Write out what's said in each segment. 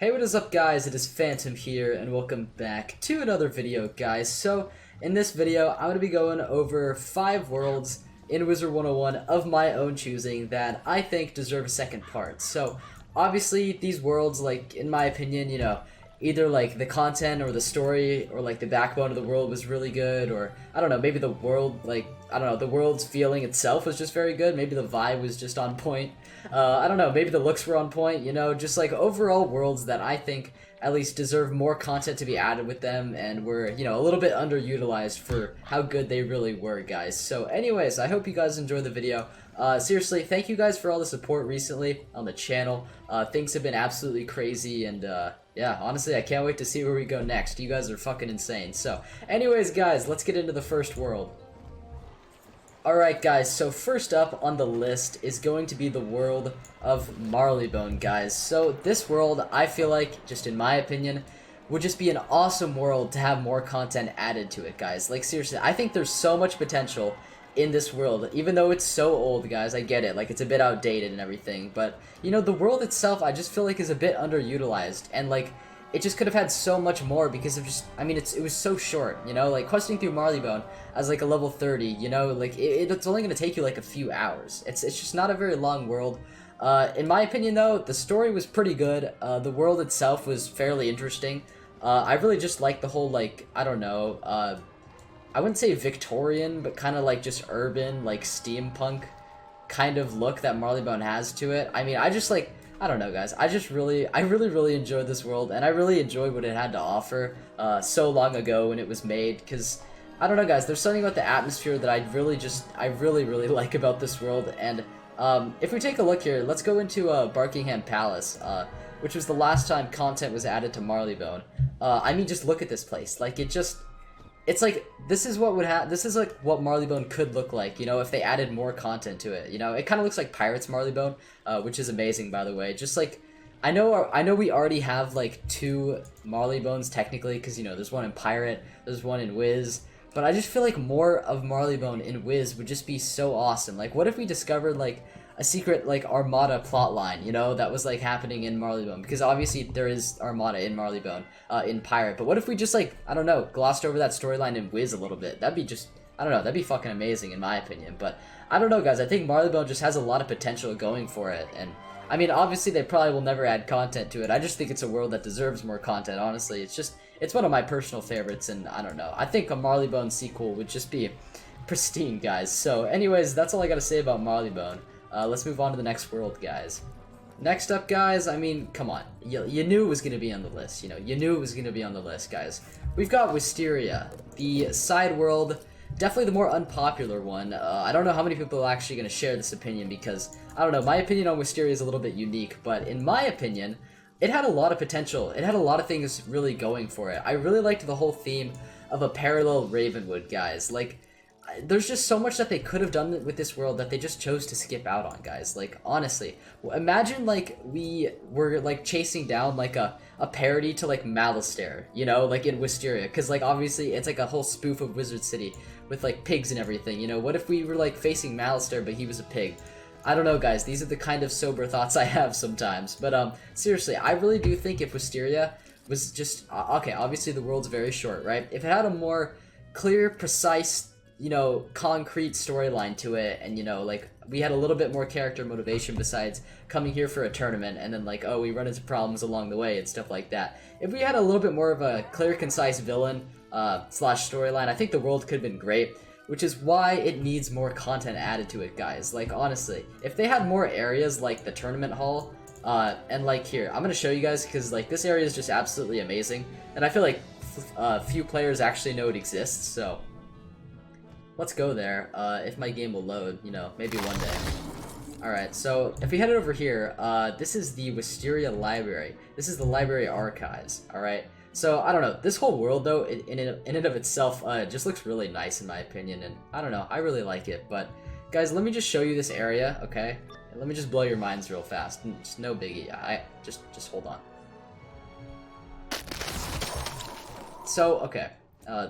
Hey, what is up guys, it is Phantom here and welcome back to another video guys. So in this video I'm going to be going over 5 worlds in Wizard101 of my own choosing that I think deserve a second part. So obviously these worlds, like in my opinion, either like the content or the story or like the backbone of the world was really good, or I don't know, maybe the world, the world's feeling itself was just very good, maybe the vibe was just on point. I don't know, maybe the looks were on point, just like overall worlds that I think at least deserve more content to be added with them and were, a little bit underutilized for how good they really were, guys. So anyways, I hope you guys enjoyed the video. Seriously, thank you guys for all the support recently on the channel. Things have been absolutely crazy, and yeah, honestly, I can't wait to see where we go next. You guys are fucking insane. So anyways, guys, let's get into the first world. Alright guys, so first up on the list is going to be the world of Marleybone, guys. So this world, I feel like, just in my opinion, would just be an awesome world to have more content added to it, guys. Like seriously, I think there's so much potential in this world, even though it's so old, guys. I get it, like it's a bit outdated and everything, but the world itself I just feel like is a bit underutilized, and like it just could have had so much more because of just, it was so short, like questing through Marleybone as like a level 30, like it's only going to take you like a few hours. It's just not a very long world. In my opinion though, the story was pretty good. The world itself was fairly interesting. I really just liked the whole, like, I don't know, I wouldn't say Victorian, but kind of like just urban, like steampunk kind of look that Marleybone has to it. I don't know, guys. I really enjoyed this world, and I really enjoyed what it had to offer so long ago when it was made, because, I don't know, guys, there's something about the atmosphere that I really like about this world, and if we take a look here, let's go into Buckingham Palace, which was the last time content was added to Marleybone. Just look at this place. Like, it's like, this is what like what Marleybone could look like, if they added more content to it. It kind of looks like Pirates Marleybone, which is amazing, by the way. Just like, I know we already have like 2 Marleybones technically, because there's one in Pirate, there's one in Wiz, but I just feel like more of Marleybone in Wiz would just be so awesome. Like, what if we discovered like a secret like Armada plotline, that was like happening in Marleybone, because obviously there is Armada in Marleybone, in Pirate, but what if we just, like, I don't know, glossed over that storyline in Wiz a little bit? That'd be just, I don't know, that'd be fucking amazing in my opinion. But I don't know, guys, I think Marleybone just has a lot of potential going for it, and obviously they probably will never add content to it. I just think it's a world that deserves more content, honestly. It's one of my personal favorites, and I don't know, I think a Marleybone sequel would just be pristine, guys. So anyways, that's all I gotta say about Marleybone. Let's move on to the next world, guys. Next up, guys, come on. You knew it was going to be on the list, You knew it was going to be on the list, guys. We've got Wisteria, the side world, definitely the more unpopular one. I don't know how many people are actually going to share this opinion because, I don't know, my opinion on Wisteria is a little bit unique, but in my opinion, it had a lot of potential. It had a lot of things really going for it. I really liked the whole theme of a parallel Ravenwood, guys. Like, there's just so much that they could have done with this world that they just chose to skip out on, guys. Like, honestly, imagine like we were like chasing down like a parody to like Malistaire, like in Wisteria, because like obviously it's like a whole spoof of Wizard City with like pigs and everything. What if we were like facing Malistaire but he was a pig? I don't know, guys. These are the kind of sober thoughts I have sometimes. But seriously, I really do think if Wisteria was just okay, obviously the world's very short, right? If it had a more clear, precise, concrete storyline to it, and like we had a little bit more character motivation besides coming here for a tournament and then like, oh, we run into problems along the way and stuff like that. If we had a little bit more of a clear, concise villain slash storyline, I think the world could have been great, which is why it needs more content added to it, guys. Like, honestly, if they had more areas like the tournament hall, and like here, I'm gonna show you guys, because like this area is just absolutely amazing, and I feel like few players actually know it exists, so let's go there, if my game will load, maybe one day. Alright, so if we head over here, this is the Wisteria Library. This is the library archives, alright? So, I don't know, this whole world, though, in and of itself, just looks really nice in my opinion, and I don't know, I really like it, but guys, let me just show you this area, okay? And let me just blow your minds real fast, it's no biggie, just hold on. So, okay.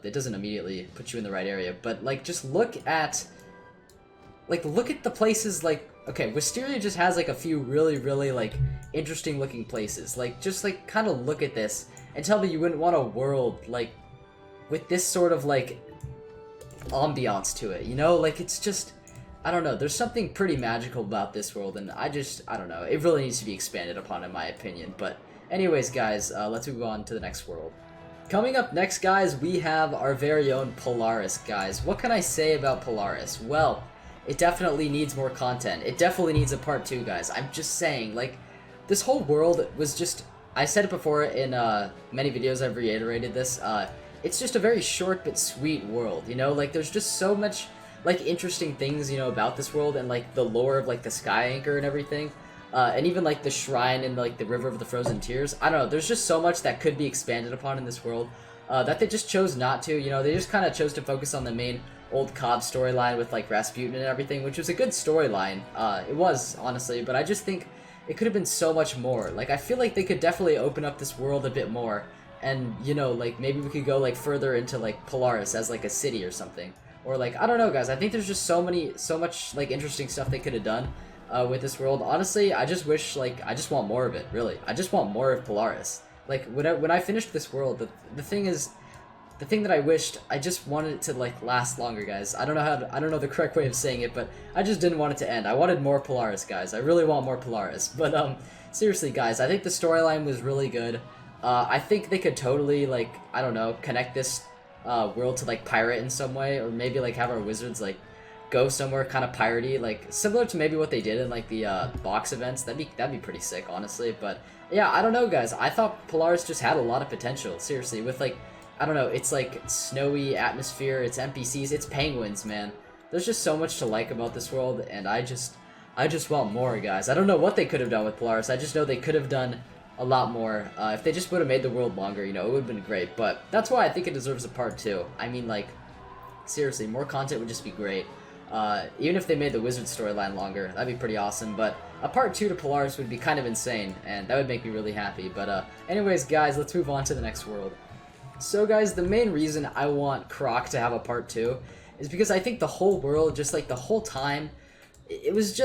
It doesn't immediately put you in the right area, but like just look at the places. Like, okay, Wisteria just has like a few really like interesting looking places. Like, just like kind of look at this and tell me you wouldn't want a world like with this sort of like ambiance to it, you know? Like, it's just, I don't know, there's something pretty magical about this world, and I don't know, it really needs to be expanded upon in my opinion. But anyways guys, let's move on to the next world. Coming up next guys, we have our very own Polaris guys. What can I say about Polaris? Well, it definitely needs more content. It definitely needs a part 2 guys. I'm just saying, like, this whole world was just, I said it before in many videos, I've reiterated this, it's just a very short but sweet world, you know? Like, there's just so much, like, interesting things, you know, about this world, and, like, the lore of, like, the Sky Anchor and everything, and even, like, the shrine and, like, the River of the Frozen Tears. I don't know, there's just so much that could be expanded upon in this world, that they just chose not to, you know? They just kind of chose to focus on the main old Cobb storyline with, like, Rasputin and everything, which was a good storyline, it was, honestly, but I just think it could have been so much more. Like, I feel like they could definitely open up this world a bit more, and, you know, like, maybe we could go, like, further into, like, Polaris as, like, a city or something. Or, like, I don't know, guys. I think there's just so much, like, interesting stuff they could have done with this world. Honestly, I just wish, like, I just want more of it, really. I just want more of Polaris. Like, when I finished this world, the thing is, the thing that I wished, I just wanted it to, like, last longer, guys. I don't know the correct way of saying it, but I just didn't want it to end. I wanted more Polaris, guys. I really want more Polaris. But, seriously, guys, I think the storyline was really good. I think they could totally, like, I don't know, connect this world to, like, pirate in some way, or maybe, like, have our wizards, like, go somewhere kind of piratey, like, similar to maybe what they did in, like, the box events. That'd be pretty sick, honestly. But yeah, I don't know, guys. I thought Polaris just had a lot of potential, seriously, with, like, I don't know, it's, like, snowy atmosphere, it's NPCs, it's penguins, man. There's just so much to like about this world, and I just want more, guys. I don't know what they could have done with Polaris. I just know they could have done a lot more. If they just would have made the world longer, you know, it would have been great. But that's why I think it deserves a part 2. I mean, like, seriously, more content would just be great. Even if they made the wizard storyline longer, that'd be pretty awesome. But a part 2 to Polaris would be kind of insane, and that would make me really happy. But anyways, guys, let's move on to the next world. So, guys, the main reason I want Croc to have a part 2 is because I think the whole world, just like the whole time, it was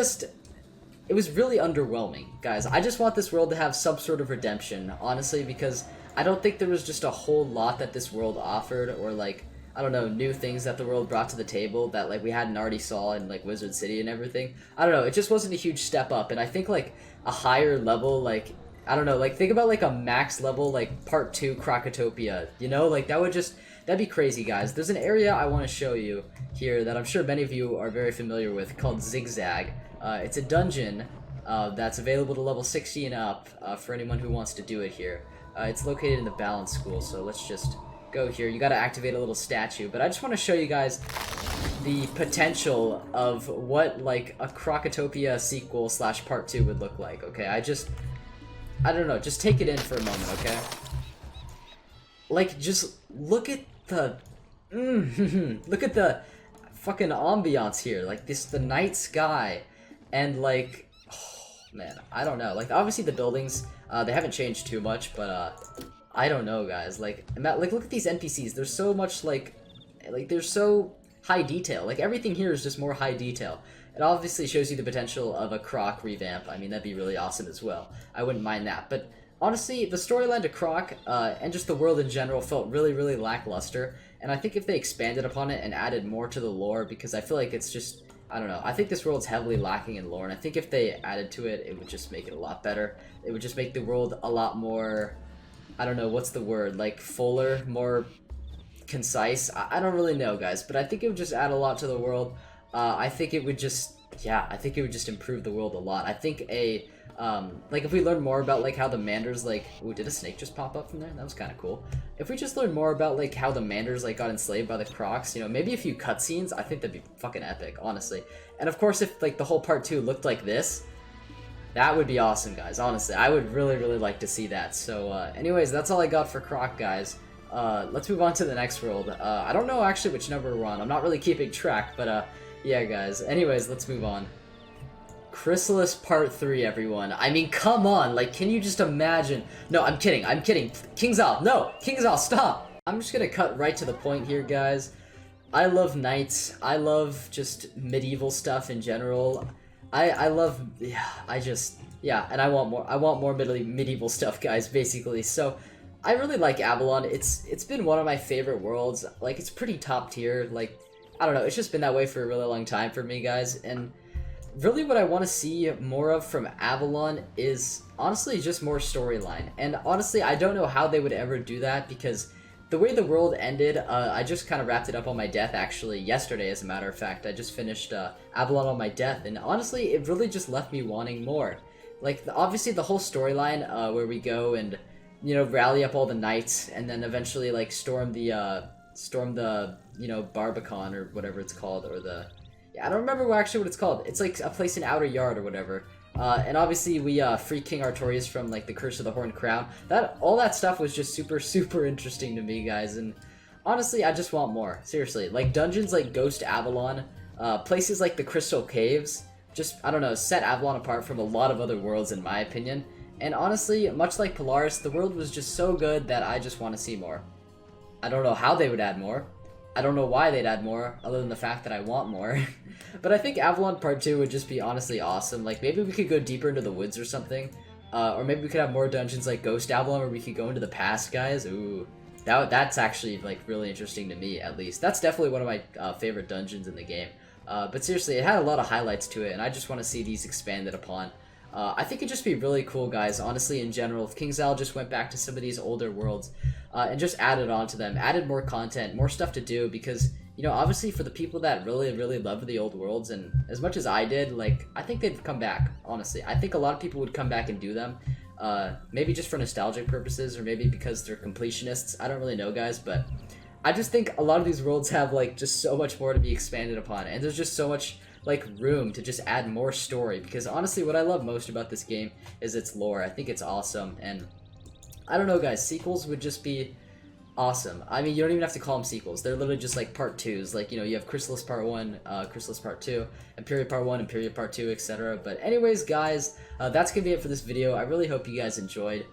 really underwhelming, guys. I just want this world to have some sort of redemption, honestly, because I don't think there was just a whole lot that this world offered, or, like, I don't know, new things that the world brought to the table that, like, we hadn't already saw in, like, Wizard City and everything. I don't know, it just wasn't a huge step up, and I think, like, a higher level, like, I don't know, like, think about, like, a max level, like, part 2 Crocotopia, you know? Like, that'd be crazy, guys. There's an area I want to show you here that I'm sure many of you are very familiar with called Zigzag. It's a dungeon that's available to level 60 and up for anyone who wants to do it here. It's located in the Balance School, so let's just go here. You gotta activate a little statue, but I just want to show you guys the potential of what, like, a Crocotopia sequel / part 2 would look like, okay? I don't know, just take it in for a moment, okay? Like, just look at the... look at the fucking ambiance here. Like, the night sky, and, like... Oh, man, I don't know. Like, obviously the buildings, they haven't changed too much, but, I don't know, guys. Like, look at these NPCs. There's so much, like, they're so high detail. Like, everything here is just more high detail. It obviously shows you the potential of a Croc revamp. I mean, that'd be really awesome as well. I wouldn't mind that. But honestly, the storyline to Croc, and just the world in general, felt really, really lackluster. And I think if they expanded upon it and added more to the lore, because I feel like it's just, I don't know, I think this world's heavily lacking in lore, and I think if they added to it, it would just make it a lot better. It would just make the world a lot more, I don't know, what's the word, like, fuller, more concise? I don't really know, guys, but I think it would just add a lot to the world. I think it would just, yeah, I think it would just improve the world a lot. I think like, if we learn more about, like, how the Manders, like... Ooh, did a snake just pop up from there? That was kind of cool. If we just learn more about, like, how the Manders, like, got enslaved by the Crocs, you know, maybe a few cutscenes, I think that'd be fucking epic, honestly. And, of course, if, like, the whole part 2 looked like this, that would be awesome, guys, honestly. I would really, really like to see that. So, anyways, that's all I got for Croc, guys. Let's move on to the next world. I don't know, actually, which number we're on. I'm not really keeping track, but, yeah, guys. Anyways, let's move on. Chrysalis Part 3, everyone. I mean, come on, like, can you just imagine? No, I'm kidding, King's Isle, no! King's Isle, stop! I'm just gonna cut right to the point here, guys. I love knights. I love just medieval stuff in general. I love, yeah, Yeah, and I want more. I want more medieval stuff, guys. Basically, so I really like Avalon. It's been one of my favorite worlds. Like, it's pretty top tier. Like, I don't know. It's just been that way for a really long time for me, guys. And really, what I want to see more of from Avalon is honestly just more storyline. And honestly, I don't know how they would ever do that because the way the world ended, I just kind of wrapped it up on my death actually yesterday. As a matter of fact, I just finished Avalon on my death, and honestly, it really just left me wanting more. Like, obviously the whole storyline where we go and, you know, rally up all the knights and then eventually, like, storm the, you know, Barbican or whatever it's called, or the... Yeah, I don't remember actually what it's called. It's, like, a place in Outer Yard or whatever. And obviously we free King Artorias from, like, the Curse of the Horned Crown. All that stuff was just super interesting to me, guys, and honestly, I just want more. Seriously. Like, dungeons like Ghost Avalon, places like the Crystal Caves... Just, I don't know, set Avalon apart from a lot of other worlds in my opinion. And honestly, much like Polaris, the world was just so good that I just want to see more. I don't know how they would add more. I don't know why they'd add more, other than the fact that I want more. But I think Avalon Part 2 would just be honestly awesome. Like, maybe we could go deeper into the woods or something. Or maybe we could have more dungeons like Ghost Avalon where we could go into the past, guys. Ooh. That's actually, like, really interesting to me, at least. That's definitely one of my favorite dungeons in the game. But seriously, it had a lot of highlights to it, and I just want to see these expanded upon. I think it'd just be really cool, guys, honestly, in general, if KingsIsle just went back to some of these older worlds and just added on to them, added more content, more stuff to do, because, you know, obviously for the people that really love the old worlds, and as much as I did, like, I think they'd come back, honestly. I think a lot of people would come back and do them, maybe just for nostalgic purposes, or maybe because they're completionists. I don't really know, guys, but... I just think a lot of these worlds have, like, just so much more to be expanded upon, and there's just so much, like, room to just add more story, because honestly, what I love most about this game is its lore. I think it's awesome, and I don't know, guys, sequels would just be awesome. I mean, you don't even have to call them sequels. They're literally just, like, part 2s. Like, you know, you have Chrysalis Part 1, Chrysalis Part 2, Imperia Part 1, Imperia Part 2, etc. But anyways, guys, that's gonna be it for this video. I really hope you guys enjoyed.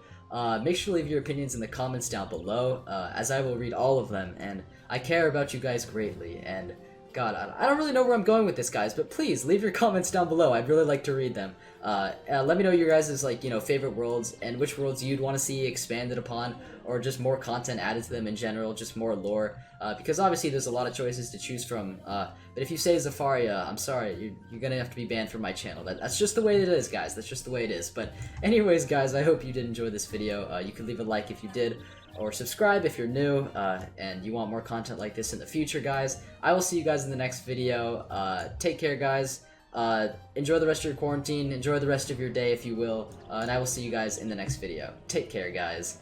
Make sure to leave your opinions in the comments down below, as I will read all of them, and I care about you guys greatly, and God, I don't really know where I'm going with this, guys, but please, leave your comments down below. I'd really like to read them. Let me know your guys' like, you know, favorite worlds, and which worlds you'd want to see expanded upon, or just more content added to them in general, just more lore, because obviously there's a lot of choices to choose from, but if you say Zafaria, I'm sorry, you're gonna have to be banned from my channel. That's just the way it is, guys. That's just the way it is. But anyways, guys, I hope you did enjoy this video. You can leave a like if you did, or subscribe if you're new, and you want more content like this in the future, guys. I will see you guys in the next video. Take care, guys. Enjoy the rest of your quarantine. Enjoy the rest of your day, if you will. And I will see you guys in the next video. Take care, guys.